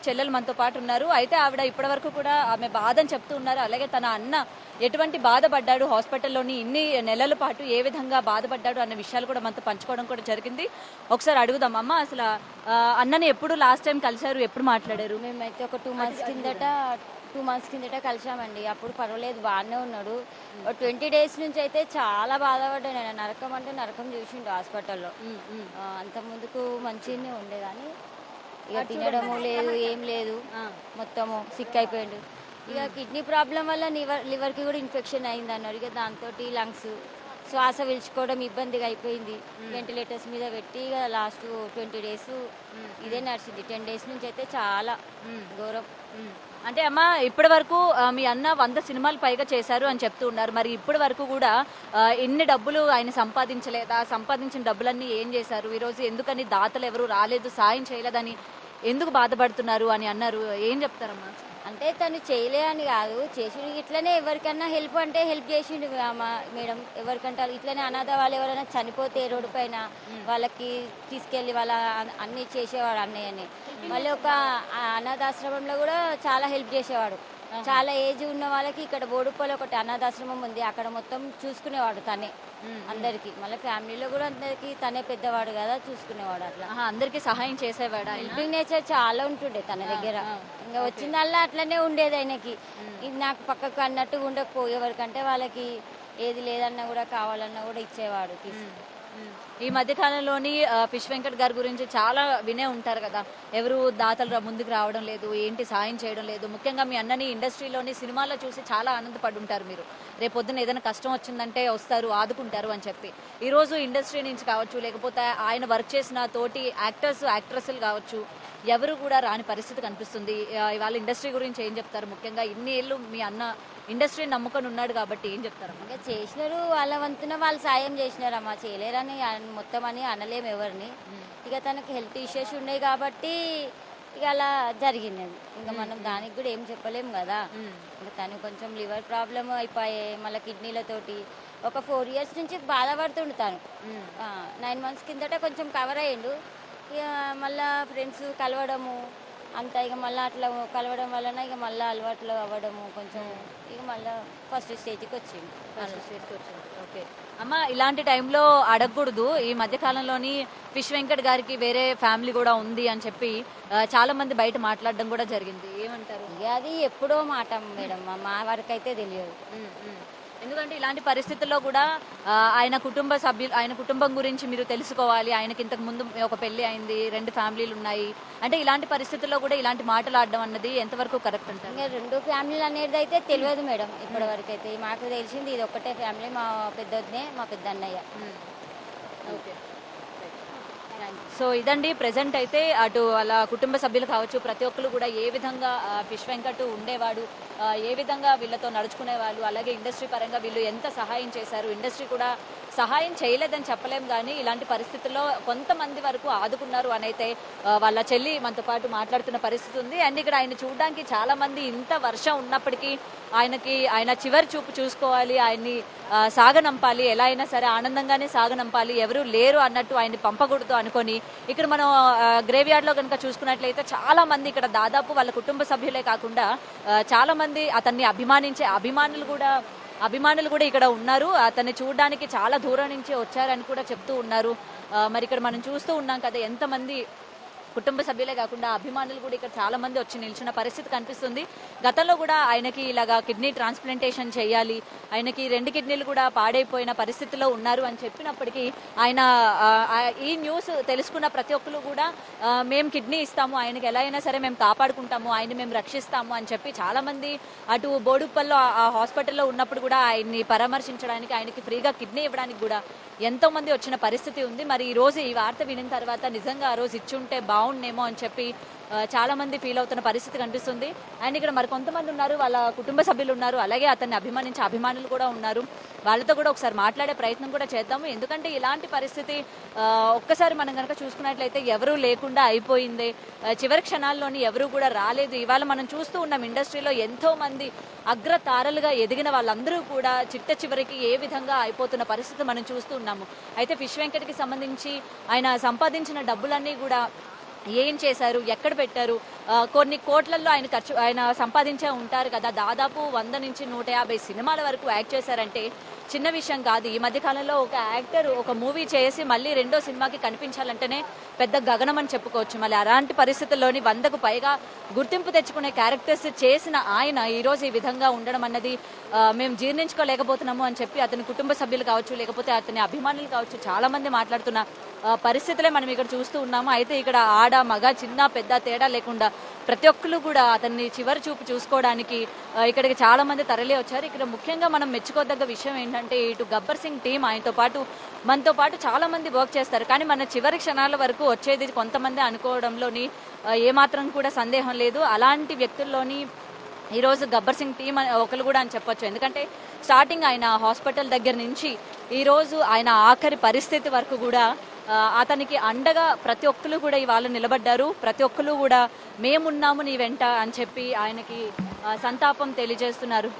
చెల్లెలు మనతో పాటు ఉన్నారు. అయితే ఆవిడ ఇప్పటివరకు కూడా ఆమె బాధని చెప్తూ ఉన్నారు. అలాగే తన అన్న ఎటువంటి బాధపడ్డాడు, హాస్పిటల్లోని ఇన్ని నెలల పాటు ఏ విధంగా బాధపడ్డాడు అన్న విషయాలు కూడా మనతో పంచుకోవడం కూడా జరిగింది. ఒకసారి అడుగుదాం. అమ్మ, అసలు అన్నని ఎప్పుడు లాస్ట్ టైం కలిశారు, ఎప్పుడు మాట్లాడారు? మేమైతే ఒక 2 మంత్స్ కిందట కలిసామండి. అప్పుడు పర్వాలేదు, బాగానే ఉన్నాడు. 20 డేస్ నుంచి అయితే చాలా బాధపడ్డాను. నేను నరకం అంటే నరకం చూసిండు హాస్పిటల్లో. అంత ముందుకు మంచిగానే ఉండేదాన్ని. ఇక తినడము లేదు, ఏం లేదు, మొత్తము సిక్ అయిపోయాడు. ఇక కిడ్నీ ప్రాబ్లం వల్ల లివర్కి కూడా ఇన్ఫెక్షన్ అయింది అన్నారు. ఇక దాంతో లంగ్స్ శ్వాస పీల్చుకోవడం ఇబ్బందిగా అయిపోయింది. వెంటిలేటర్స్ మీద పెట్టి ఇక లాస్ట్ 20 డేస్ ఇదే నడిచింది. 10 డేస్ నుంచి అయితే చాలా ఘోరం. అంటే అమ్మ, ఇప్పటి వరకు మీ అన్న 100 సినిమాలు పైగా చేశారు అని చెప్తూ ఉన్నారు. మరి ఇప్పటి వరకు కూడా ఎన్ని డబ్బులు ఆయన సంపాదించలేదా? సంపాదించిన డబ్బులన్నీ ఏం చేశారు? ఈరోజు ఎందుకని దాతలు ఎవరు రాలేదు, సాయం చేయలేదని ఎందుకు బాధపడుతున్నారు అని అన్నారు. ఏం చెప్తారమ్మా? అంటే తను చేయలే అని కాదు, చేసిండు. ఇట్లనే ఎవరికన్నా హెల్ప్ అంటే హెల్ప్ చేసిండు మేడం. ఎవరికంటే ఇట్లనే అనాథ వాళ్ళు ఎవరైనా చనిపోతే రోడ్డు పైన వాళ్ళకి తీసుకెళ్లి వాళ్ళ అన్ని చేసేవాడు అన్నయ్యని. మళ్ళీ ఒక అనాథాశ్రమంలో కూడా చాలా హెల్ప్ చేసేవాడు. చాలా ఏజ్ ఉన్న వాళ్ళకి ఇక్కడ బోడుప్పలో ఒకటి అనాథాశ్రమం ఉంది, అక్కడ మొత్తం చూసుకునేవాడు తనే అందరికి. మళ్ళీ ఫ్యామిలీలో కూడా అందరికి తనే పెద్దవాడు కదా, చూసుకునేవాడు. అట్లా అందరికి సహాయం చేసేవాడు. హెల్పింగ్ నేచర్ చాలా ఉంటుండే తన దగ్గర. ఇంకా వచ్చిందల్లా అట్లనే ఉండేది ఆయనకి. ఇది నాకు పక్కకు అన్నట్టు ఉండకపో, ఎవరికంటే వాళ్ళకి ఏది లేదన్నా కూడా కావాలన్నా కూడా ఇచ్చేవాడు తీసుకు. ఈ మధ్య కాలంలోని ఫిష్ వెంకట్ గారి గురించి చాలా వినే ఉంటారు కదా, ఎవరు దాతలు ముందుకు రావడం లేదు, ఏంటి సాయం చేయడం లేదు. ముఖ్యంగా మీ అన్నని ఇండస్ట్రీలోని సినిమాల్లో చూసి చాలా ఆనందపడి ఉంటారు మీరు. రేపు పొద్దున్న ఏదైనా కష్టం వచ్చిందంటే వస్తారు, ఆదుకుంటారు అని చెప్పి. ఈ రోజు ఇండస్ట్రీ నుంచి కావచ్చు, లేకపోతే ఆయన వర్క్ చేసిన తోటి యాక్టర్స్ యాక్ట్రెస్లు కావచ్చు, ఎవరు కూడా రాని పరిస్థితి కనిపిస్తుంది. ఇవాళ ఇండస్ట్రీ గురించి ఏం చెప్తారు? ముఖ్యంగా ఇన్ని ఏళ్ళు మీ అన్న ఇండస్ట్రీని నమ్ముకొని ఉన్నాడు కాబట్టి ఏం చెప్తారు? ఇంకా చేసినారు, వాళ్ళ వంతున వాళ్ళు సాయం చేసినారమ్మా. చేయలేరని మొత్తం అని అనలేము ఎవరిని. ఇక తనకి హెల్త్ ఇష్యూస్ ఉన్నాయి కాబట్టి ఇక అలా జరిగింది. అది ఇంకా మనం దానికి కూడా ఏం చెప్పలేము కదా. ఇంకా తను కొంచెం లివర్ ప్రాబ్లమ్ అయిపోయాయి, మళ్ళీ కిడ్నీలతోటి ఒక 4 years నుంచి బాధపడుతుండు తను. 9 months కిందట కొంచెం కవర్ అయ్యిండు. ఇక మళ్ళా ఫ్రెండ్స్ కలవడము అంతా, ఇక మళ్ళీ అట్లా కలవడం వలన ఇక మళ్ళీ అలవాట్లు అవ్వడము కొంచెం, ఇక మళ్ళీ ఫస్ట్ స్టేజ్కి వచ్చింది. ఓకే అమ్మ, ఇలాంటి టైంలో అడగకూడదు. ఈ మధ్య కాలంలోని ఫిష్ వెంకట్ గారికి వేరే ఫ్యామిలీ కూడా ఉంది అని చెప్పి చాలా మంది బయట మాట్లాడడం కూడా జరిగింది. ఏమంటారు? ఇక అది ఎప్పుడో మాట మేడం, మా వరకు అయితే తెలియదు. ఎందుకంటే ఇలాంటి పరిస్థితుల్లో కూడా ఆయన కుటుంబం గురించి మీరు తెలుసుకోవాలి. ఆయనకి ఇంతకు ముందు ఒక పెళ్లి అయింది, 2 ఫ్యామిలీలు ఉన్నాయి. అంటే ఇలాంటి పరిస్థితుల్లో కూడా ఇలాంటి మాటలు ఆడడం అన్నది ఎంతవరకు కరెక్ట్ అంటారు? ఇంకా 2 ఫ్యామిలీలు అనేది అయితే తెలియదు మేడం ఇప్పటి వరకు అయితే. మాకు తెలిసింది ఇది ఒక్కటే ఫ్యామిలీ, మా పెద్దనే మా పెద్ద అన్నయ్య. ఓకే, సో ఇదండి ప్రెసెంట్ అయితే అటు వాళ్ళ కుటుంబ సభ్యులు కావచ్చు, ప్రతి ఒక్కరు కూడా ఏ విధంగా ఫిష్ వెంకట్ ఉండేవాడు, ఏ విధంగా వీళ్ళతో నడుచుకునేవాళ్ళు, అలాగే ఇండస్ట్రీ పరంగా వీళ్ళు ఎంత సహాయం చేశారు. ఇండస్ట్రీ కూడా సహాయం చేయలేదని చెప్పలేం, కానీ ఇలాంటి పరిస్థితుల్లో కొంతమంది వరకు ఆదుకున్నారు అని అయితే వాళ్ళ చెల్లి మనతో పాటు మాట్లాడుతున్న పరిస్థితి ఉంది. అండ్ ఇక్కడ ఆయన చూడడానికి చాలా మంది, ఇంత వర్షం ఉన్నప్పటికీ ఆయన చివరి చూపు చూసుకోవాలి, ఆయన్ని సాగనంపాలి, ఎలా అయినా సరే ఆనందంగానే సాగనంపాలి, ఎవరు లేరు అన్నట్టు ఆయన్ని పంపకూడదు అనుకొని ఇక్కడ మనం గ్రేవ్ యార్డ్ లో కనుక చూసుకున్నట్లయితే చాలా మంది ఇక్కడ దాదాపు వాళ్ళ కుటుంబ సభ్యులే కాకుండా చాలా మంది అతన్ని అభిమానించే అభిమానులు కూడా ఇక్కడ ఉన్నారు. అతన్ని చూడడానికి చాలా దూరం నుంచి వచ్చారని కూడా చెప్తూ ఉన్నారు. మరి ఇక్కడ మనం చూస్తూ ఉన్నాం కదా, ఎంతమంది కుటుంబ సభ్యులే కాకుండా అభిమానులు కూడా ఇక్కడ చాలా మంది వచ్చి నిల్చున్న పరిస్థితి కనిపిస్తుంది. గతంలో కూడా ఆయనకి ఇలాగా కిడ్నీ ట్రాన్స్ప్లాంటేషన్ చేయాలి, ఆయనకి 2 కిడ్నీలు కూడా పాడైపోయిన పరిస్థితిలో ఉన్నారు అని చెప్పినప్పటికీ ఆయన ఈ న్యూస్ తెలుసుకున్న ప్రతి ఒక్కరు కూడా మేము కిడ్నీ ఇస్తాము, ఆయనకి ఎలా అయినా సరే మేము కాపాడుకుంటాము, ఆయన్ని మేము రక్షిస్తాము అని చెప్పి చాలా మంది అటు బోడుప్పల్లో ఆ హాస్పిటల్లో ఉన్నప్పుడు కూడా ఆయన్ని పరామర్శించడానికి, ఆయనకి ఫ్రీగా కిడ్నీ ఇవ్వడానికి కూడా ఎంతో మంది వచ్చిన పరిస్థితి ఉంది. మరి ఈ రోజు ఈ వార్త వినిన తర్వాత నిజంగా ఆ రోజు ఇచ్చుంటే బాగుండేమో అని చెప్పి చాలా మంది ఫీల్ అవుతున్న పరిస్థితి కనిపిస్తుంది. అండ్ ఇక్కడ మరి కొంతమంది ఉన్నారు, వాళ్ళ కుటుంబ సభ్యులు ఉన్నారు, అలాగే అతన్ని అభిమానించే అభిమానులు కూడా ఉన్నారు. వాళ్ళతో కూడా ఒకసారి మాట్లాడే ప్రయత్నం కూడా చేద్దాము. ఎందుకంటే ఇలాంటి పరిస్థితి ఒక్కసారి మనం కనుక చూసుకున్నట్లయితే ఎవరూ లేకుండా అయిపోయింది. చివరి క్షణాల్లోని ఎవరూ కూడా రాలేదు. ఇవాళ మనం చూస్తూ ఉన్నాం ఇండస్ట్రీలో ఎంతో మంది అగ్రతారలుగా ఎదిగిన వాళ్ళందరూ కూడా చిట్ట చివరికి ఏ విధంగా అయిపోతున్న పరిస్థితి మనం చూస్తూ ఉన్నాము. అయితే ఫిష్ వెంకట్కి సంబంధించి ఆయన సంపాదించిన డబ్బులన్నీ కూడా ఏం చేశారు, ఎక్కడ పెట్టారు, కొన్ని కోట్లల్లో ఆయన సంపాదించే ఉంటారు కదా, దాదాపు 100 నుంచి 150 సినిమాల వరకు యాక్ట్ చేశారంటే చిన్న విషయం కాదు. ఈ మధ్య కాలంలో ఒక యాక్టర్ ఒక మూవీ చేసి మళ్ళీ రెండో సినిమాకి కనిపించాలంటేనే పెద్ద గగనం అని చెప్పుకోవచ్చు. మళ్ళీ అలాంటి పరిస్థితుల్లోని 100కు పైగా గుర్తింపు తెచ్చుకునే క్యారెక్టర్స్ చేసిన ఆయన ఈరోజు ఈ విధంగా ఉండడం అన్నది మేము జీర్ణించుకోలేకపోతున్నాము అని చెప్పి అతని కుటుంబ సభ్యులు కావచ్చు, లేకపోతే అతని అభిమానులు కావచ్చు, చాలా మంది మాట్లాడుతున్న పరిస్థితులే మనం ఇక్కడ చూస్తూ ఉన్నాము. అయితే ఇక్కడ ఆడ మగ చిన్న పెద్ద తేడా లేకుండా ప్రతి ఒక్కరు కూడా అతన్ని చివరి చూపు చూసుకోవడానికి ఇక్కడికి చాలా మంది తరలి వచ్చారు. ఇక్కడ ముఖ్యంగా మనం మెచ్చుకోదగ్గ విషయం ఏంటంటే ఇటు గబ్బర్ సింగ్ టీం మనతో పాటు చాలా మంది వర్క్ చేస్తారు. కానీ మన చివరి క్షణాల వరకు వచ్చేది కొంతమంది అనుకోవడంలోని ఏమాత్రం కూడా సందేహం లేదు. అలాంటి వ్యక్తుల్లోని ఈరోజు గబ్బర్ సింగ్ టీం ఒకరు కూడా అని చెప్పొచ్చు. ఎందుకంటే స్టార్టింగ్ ఆయన హాస్పిటల్ దగ్గర నుంచి ఈరోజు ఆయన ఆఖరి పరిస్థితి వరకు కూడా అతనికి అండగా ప్రతి ఒక్కరు కూడా ఇవాళ నిలబడ్డారు. ప్రతి ఒక్కరు కూడా మేమున్నాము నీ వెంట అని చెప్పి ఆయనకి సంతాపం తెలియజేస్తున్నారు.